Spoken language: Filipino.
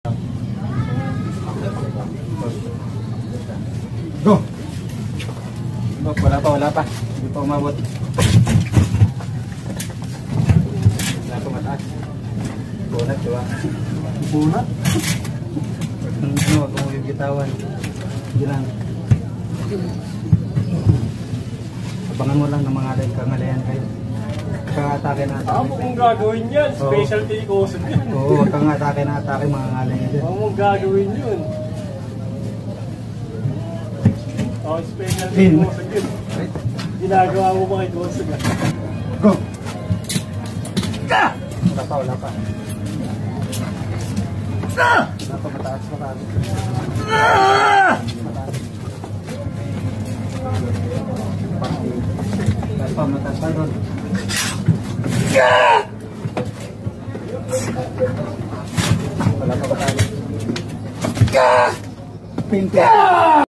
Go! Wala pa. Hindi pa umabot. Wala pa mataas. Bunat, diba? Bunat? Huwag mo yung gitawan. Hindi lang. Abangan mo lang ng mga kangalayan kayo. Kang-atake na atake. Ako kung gagawin yan, specialty ko sa yan. Oo, kang-atake na atake mga ngalayan dyan. Ako kung gagawin yun. Oh, specialty ko sa yun. Ginagawa mo ba kay Gonzaga? Go! Wala pa. Wala pa, mataas pa kami. Mataas pa doon. Wala pa ba tayo? Pinto!